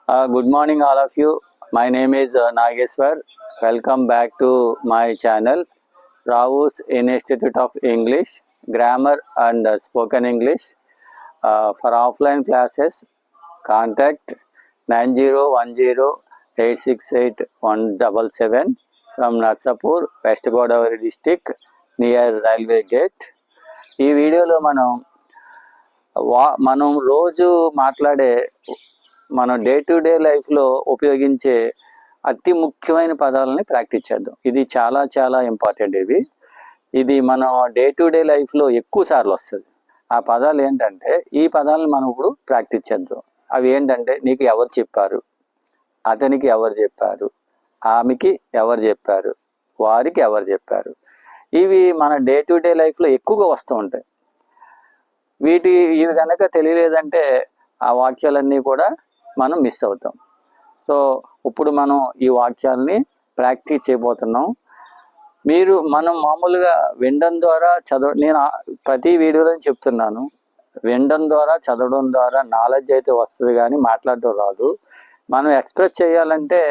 Good morning, all of you. My name is Nageswar. Welcome back to my channel, Ravu's Institute of English, Grammar and Spoken English. For offline classes, contact 9010868177 from Narsapur, West Godavari district, near railway gate. ఈ వీడియోలో మనం రోజు మాట్లాడే మనం day to day లైఫ్లో ఉపయోగించే అతి ముఖ్యమైన పదాలని ప్రాక్టీస్ చేద్దాం. ఇది చాలా చాలా ఇంపార్టెంట్. ఇది మనం డే టు డే లైఫ్లో ఎక్కువ సార్లు వస్తుంది. ఆ పదాలు ఏంటంటే ఈ పదాలను మనం ఇప్పుడు ప్రాక్టీస్ చేద్దాం. అవి ఏంటంటే నీకు ఎవరు చెప్పారు, అతనికి ఎవరు చెప్పారు, ఆమెకి ఎవరు చెప్పారు, వారికి ఎవరు చెప్పారు. ఇవి మన డే టు డే లైఫ్లో ఎక్కువగా వస్తూ ఉంటాయి. ఇవి కనుక తెలియలేదంటే ఆ వాక్యాలన్నీ కూడా మనం మిస్ అవుతాం. సో ఇప్పుడు మనం ఈ వాక్యాలని ప్రాక్టీస్ చేయబోతున్నాం. మనం మామూలుగా వినడం ద్వారా నేను ప్రతి వీడియోలో చెప్తున్నాను, వినడం ద్వారా చదవడం ద్వారా నాలెడ్జ్ అయితే వస్తుంది కానీ మాట్లాడడం రాదు. మనం ఎక్స్ప్రెస్ చేయాలంటే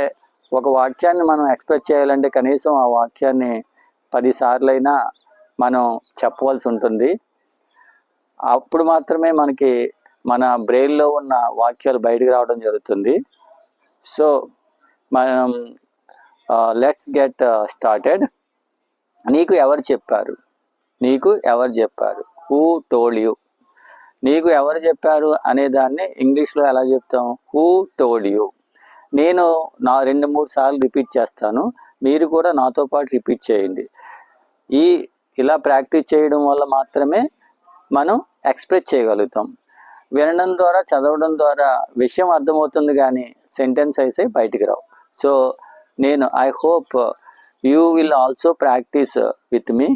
ఒక వాక్యాన్ని మనం ఎక్స్ప్రెస్ చేయాలంటే కనీసం ఆ వాక్యాన్ని 10 సార్లైనా మనం చెప్పవలసి ఉంటుంది. అప్పుడు మాత్రమే మనకి మన బ్రెయిన్లో ఉన్న వాక్యాలు బయటకు రావడం జరుగుతుంది. సో మనం లెట్స్ గెట్ స్టార్టెడ్. నీకు ఎవరు చెప్పారు, నీకు ఎవరు చెప్పారు, హూ టోల్డ్ యూ. నీకు ఎవరు చెప్పారు అనే దాన్ని ఇంగ్లీష్లో ఎలా చెప్తాం, హూ టోల్డ్ యూ. నేను 2-3 సార్లు రిపీట్ చేస్తాను, మీరు కూడా నాతో పాటు రిపీట్ చేయండి. ఇలా ప్రాక్టీస్ చేయడం వల్ల మాత్రమే మనం ఎక్స్ప్రెస్ చేయగలుగుతాం. వినడం ద్వారా చదవడం ద్వారా విషయం అర్థమవుతుంది కానీ సెంటెన్స్ అయితే బయటికి రావు. So I hope you will also practice with me.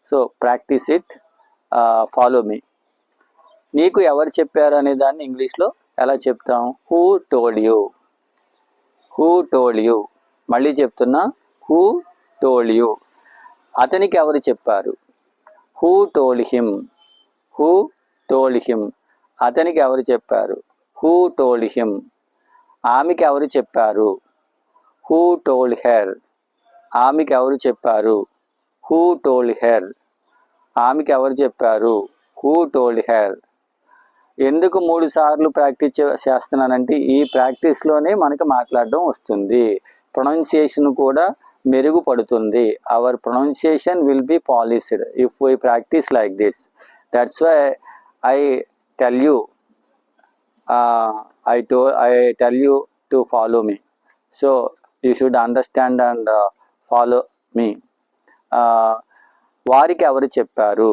So practice it, follow me. నీకు ఎవరు చెప్పారు అనే దాన్ని ఇంగ్లీష్లో ఎలా చెప్తాం, who told you, who told you. మళ్ళీ చెప్తున్నా, హూ టోల్డ్ యూ. అతనికి ఎవరు చెప్పారు, who told him, who told him. అతనికి ఎవరు చెప్పారు, హూ టోల్డ్ హిమ్. ఆమెకి ఎవరు చెప్పారు, హూ టోల్డ్ హెర్. ఆమెకి ఎవరు చెప్పారు, హూ టోల్డ్ హెర్. ఆమెకి ఎవరు చెప్పారు, హూ టోల్డ్ హెర్. ఎందుకు 3 సార్లు ప్రాక్టీస్ చేస్తున్నానంటే ఈ ప్రాక్టీస్లోనే మనకి మాట్లాడడం వస్తుంది. ప్రొనౌన్సియేషన్ కూడా మెరుగుపడుతుంది. Our pronunciation will be polished if we practice like this. That's why I tell you to follow me. So you should understand and follow me. వారికి ఎవరు చెప్పారు,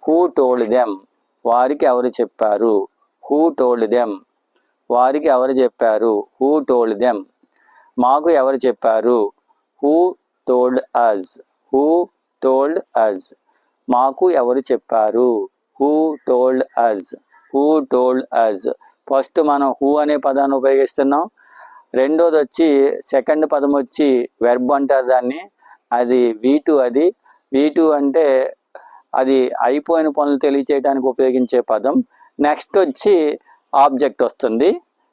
who told them. వారికి ఎవరు చెప్పారు, who told them. వారికి ఎవరు చెప్పారు, who told them. మాకు ఎవరు చెప్పారు, who told us, who told us. మాకు ఎవరు చెప్పారు, who told us, who told us. First మనం హూ అనే పదాన్ని ఉపయోగిస్తున్నాం. రెండోది వచ్చి సెకండ్ పదం వచ్చి వెర్బ్ అంటారు దాన్ని. అది V2. V2 అంటే అది అయిపోయిన పనులు తెలియచేయడానికి ఉపయోగించే పదం. నెక్స్ట్ వచ్చి ఆబ్జెక్ట్ వస్తుంది.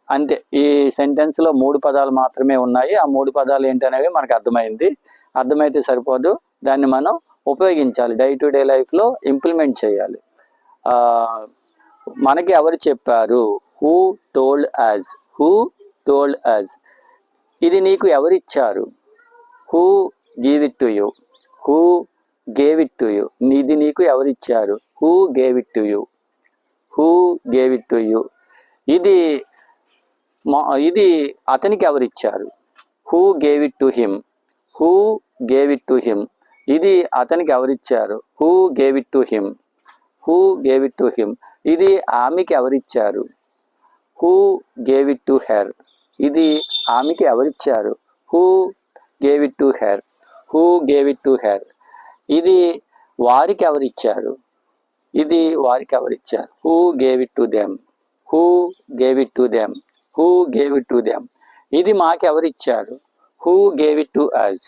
అంతే. ఈ సెంటెన్స్లో 3 పదాలు మాత్రమే ఉన్నాయి. ఆ 3 పదాలు ఏంటనేవి మనకు అర్థమైతే సరిపోదు, దాన్ని మనం ఉపయోగించాలి, డే టు డే లైఫ్లో ఇంప్లిమెంట్ చేయాలి. మనకి ఎవరు చెప్పారు, who told us, who told us. ఇది నీకు ఎవరిచ్చారు, who give it to you, who gave it to you. ఇది నీకు ఎవరిచ్చారు, who gave it to you, who gave it to you. ఇది అతనికి ఎవరిచ్చారు, who gave it to him, who gave it to him. ఇది అతనికి ఎవరిచ్చారు, who gave it to him, who gave it to him. ఇది ఆమెకి ఎవరిచ్చారు, who gave it to her. ఇది ఆమెకి ఎవరిచ్చారు, who gave it to her, who gave it to her. ఇది వారికి ఎవరిచ్చారు, ఇది వారికి ఎవరిచ్చారు, who gave it to them, who gave it to them, who gave it to them. ఇది మాకెవరిచ్చారు, who gave it to us,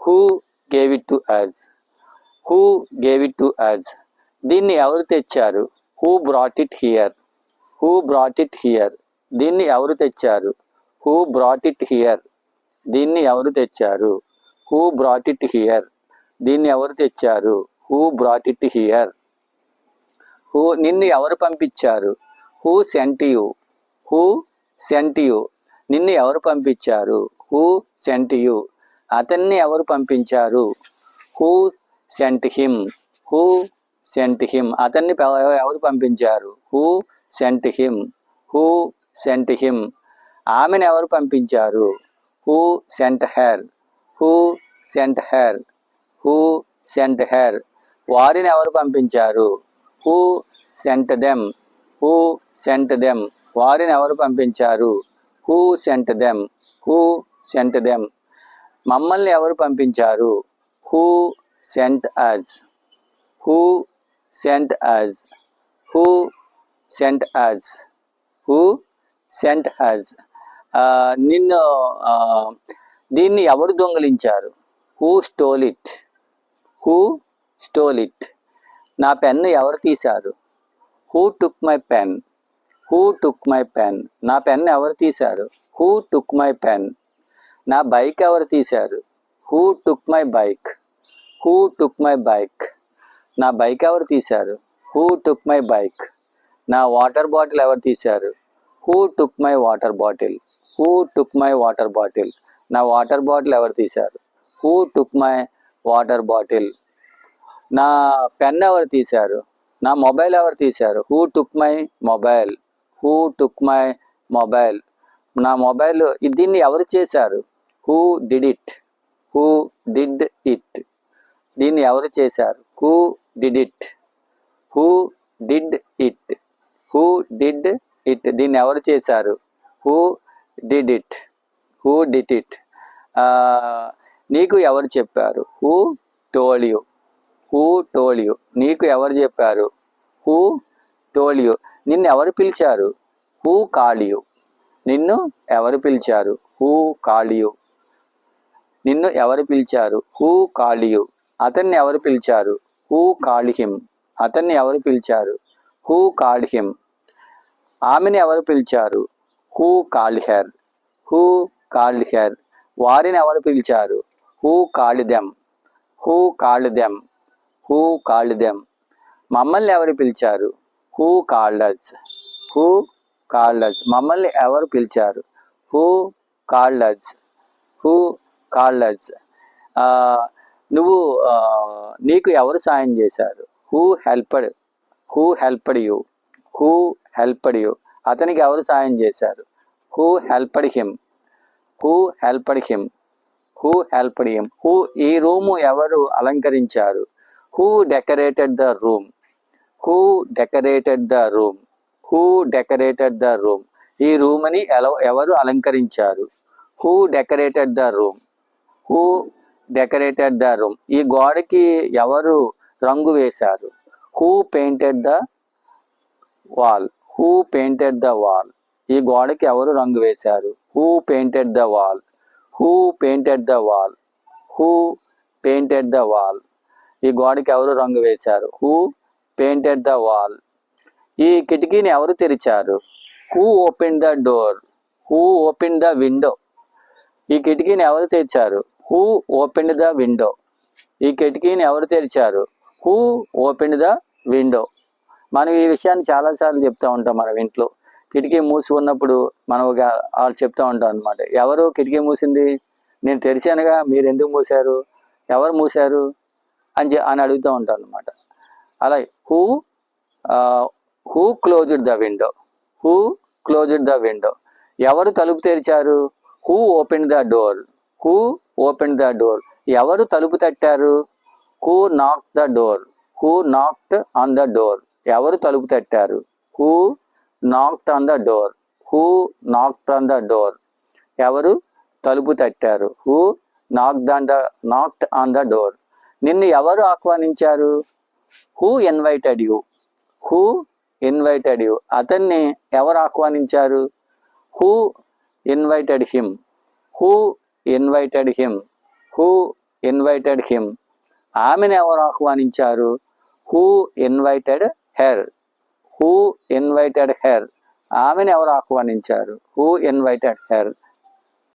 who gave it to us, who gave it to us. దీన్ని ఎవరు తెచ్చారు, who brought it here, who brought it here. దీన్ని ఎవరు తెచ్చారు? Who brought it here. దీన్ని ఎవరు తెచ్చారు? Who brought it here. దీన్ని ఎవరు తెచ్చారు? Who brought it here. Who నిన్ను ఎవరు పంపించారు? Who sent you. Who sent you. నిన్ను ఎవరు పంపించారు? Who sent you. అతన్ని ఎవరు పంపించారు? Who sent him. Who sent him. అతన్ని ఎవరు పంపించారు? Who sent him. Who sent him. ఆమెను ఎవరు పంపించారు? Who sent her. Who sent her. Who sent her. వారిని ఎవరు పంపించారు? Who sent them. Who sent them. వారిని ఎవరు పంపించారు? Who sent them. Who sent them. మమ్మల్ని ఎవరు పంపించారు? Who sent us. Who sent us. Who sent us. Who sent us. నిన్ను దీన్ని ఎవరు దొంగిలించారు? Who stole it. Who stole it. నా పెన్ను ఎవరు తీశారు? Who took my pen. Who took my pen. నా పెన్ను ఎవరు తీశారు? Who took my pen. నా బైక్ ఎవరు తీశారు? Who took my bike. Who took my bike. నా బైక్ ఎవరు తీశారు? Who took my bike. నా వాటర్ బాటిల్ ఎవరు తీశారు? Who took my water bottle. Who took my water bottle. నా వాటర్ బాటిల్ ఎవరు తీశారు? Who took my water bottle. నా పెన్ ఎవరు తీశారు? నా మొబైల్ ఎవరు తీశారు? Who took my mobile. Who took my mobile. నా మొబైల్. దీన్ని ఎవరు చేశారు? Who did it. Who did it. దీన్ని ఎవరు చేశారు? Who did it. Who did it. Who did it. దీన్ని ఎవరు చేశారు? Who did it. Who did it. నీకు ఎవరు చెప్పారు? Who told you. Who told you. నీకు ఎవరు చెప్పారు? Who told you. నిన్ను ఎవరు పిలిచారు? Who called you. నిన్ను ఎవరు పిలిచారు? Who called you. నిన్ను ఎవరు పిలిచారు? Who called you. అతన్ని ఎవరు పిలిచారు? Who called him. అతన్ని ఎవరు పిలిచారు? Who called him. ఆమెను ఎవరు పిలిచారు? Who called her. Who called her. వారిని ఎవరు పిలిచారు? Who called them. Who called them. Who called them. మమ్మల్ని ఎవరు పిలిచారు? Who called us. Who called us. మమ్మల్ని ఎవరు పిలిచారు? Who called us. Who called us. నువ్వు నీకు ఎవరు సాయం చేశారు? Who helped. Who helped you. Who helped you. అతనికి ఎవరు సాయం చేశారు? Who helped him. Who helped him. Who helped him. Who ఈ రూము ఎవరు అలంకరించారు? Who decorated the room. Who decorated the room. Who decorated the room. ఈ రూమ్ని ఎవరు అలంకరించారు? Who decorated the room. Who decorated the room. ఈ గోడకి ఎవరు రంగు వేశారు? Who painted the wall. Who painted the wall. ఈ గోడకి ఎవరు రంగు వేశారు? Who painted the wall. Who painted the wall. Who painted the wall. ఈ గోడకి ఎవరు రంగు వేశారు? Who painted the wall. ఈ కిటికీని ఎవరు తెరిచారు? Who open the door. Who open the window. ఈ కిటికీని ఎవరు తెరిచారు? Who open the window. ఈ కిటికీని ఎవరు తెరిచారు? Who open the window. మనం ఈ విషయాన్ని చాలాసార్లు చెప్తూ ఉంటాం మన ఇంట్లో. కిటికీ మూసి ఉన్నప్పుడు మనం వాళ్ళు చెప్తూ ఉంటాం అనమాట. ఎవరు కిటికీ మూసింది? నేను తెరిచానుగా, మీరు ఎందుకు మూసారు? ఎవరు మూసారు అని అడుగుతూ ఉంటాను అనమాట. అలాగే who closed the window. Who closed the window. ఎవరు తలుపు తెరిచారు? Who open the door. Who open the door. ఎవరు తలుపు తట్టారు? Who knock the door. Who knocked on the door. ఎవరు తలుపు తట్టారు? Who knocked on the door. Who knocked on the door. ఎవరు తలుపు తట్టారు? Who knocked on the door. నిన్ను ఎవరు ఆహ్వానించారు? Who invited you. Who invited you. అతన్ని ఎవరు ఆహ్వానించారు? Who invited him. Who invited him. Who invited him. ఆమెను ఎవరు ఆహ్వానించారు? Who invited her. Who invited her. ఆమెను ఎవరు ఆహ్వానించారు? Who invited her?